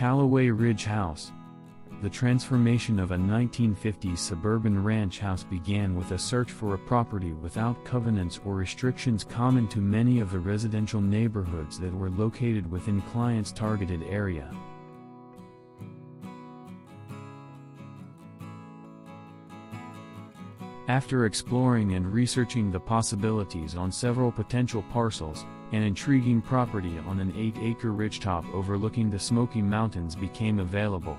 Calloway Ridge House. The transformation of a 1950s suburban ranch house began with a search for a property without covenants or restrictions common to many of the residential neighborhoods that were located within clients' targeted area. After exploring and researching the possibilities on several potential parcels, an intriguing property on an 8-acre ridgetop overlooking the Smoky Mountains became available.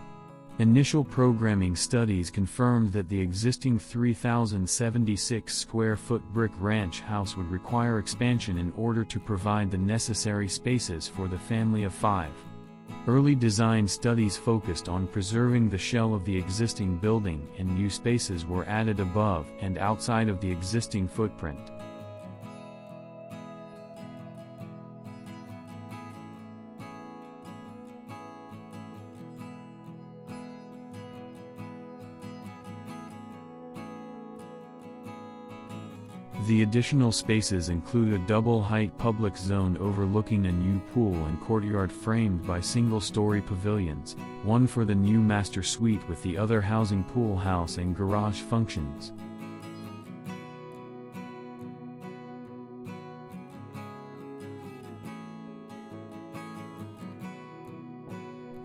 Initial programming studies confirmed that the existing 3,076 square foot brick ranch house would require expansion in order to provide the necessary spaces for the family of 5. Early design studies focused on preserving the shell of the existing building, and new spaces were added above and outside of the existing footprint. The additional spaces include a double-height public zone overlooking a new pool and courtyard framed by single-story pavilions, one for the new master suite with the other housing pool house and garage functions.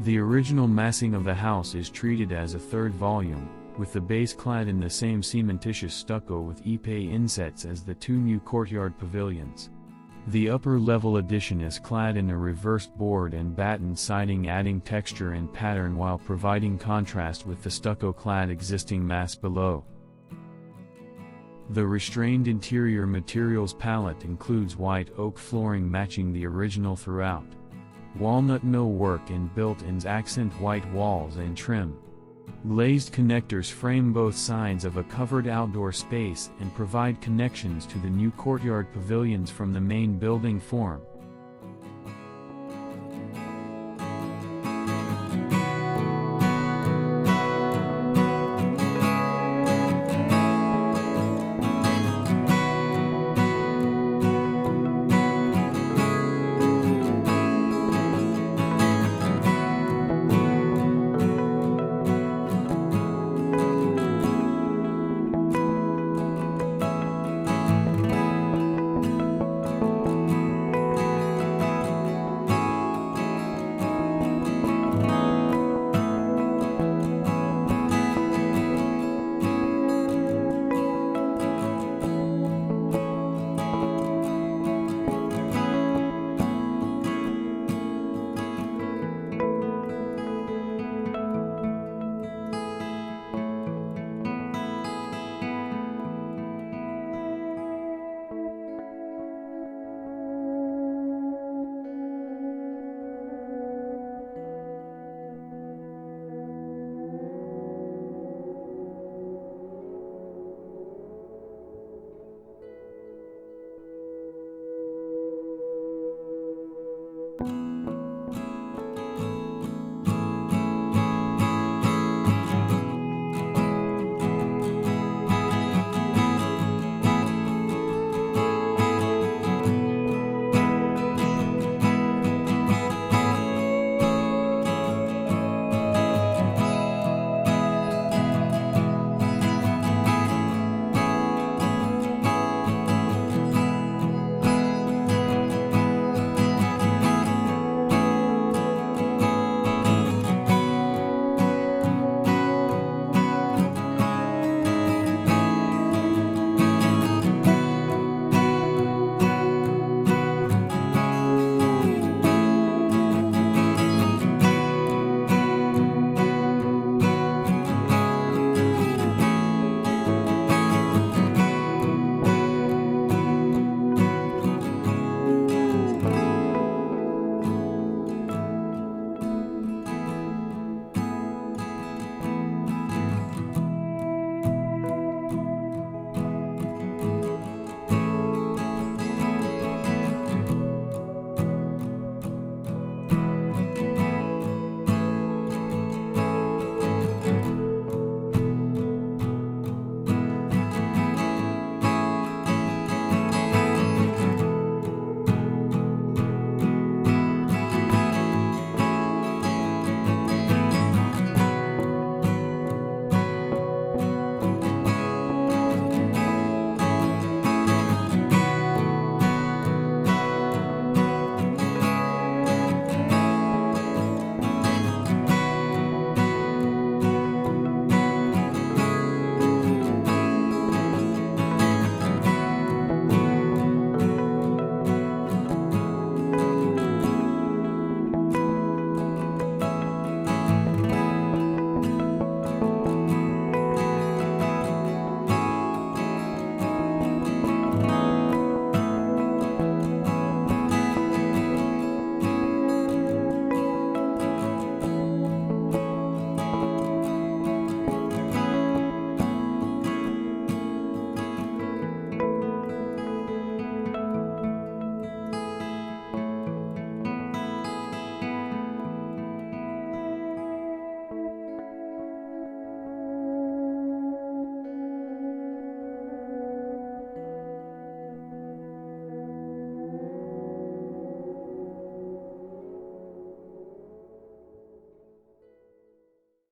The original massing of the house is treated as a third volume, with the base clad in the same cementitious stucco with epay insets as the 2 new courtyard pavilions. The upper-level addition is clad in a reversed board and batten siding, adding texture and pattern while providing contrast with the stucco-clad existing mass below. The restrained interior materials palette includes white oak flooring matching the original throughout. Walnut millwork and built-ins accent white walls and trim. Glazed connectors frame both sides of a covered outdoor space and provide connections to the new courtyard pavilions from the main building form.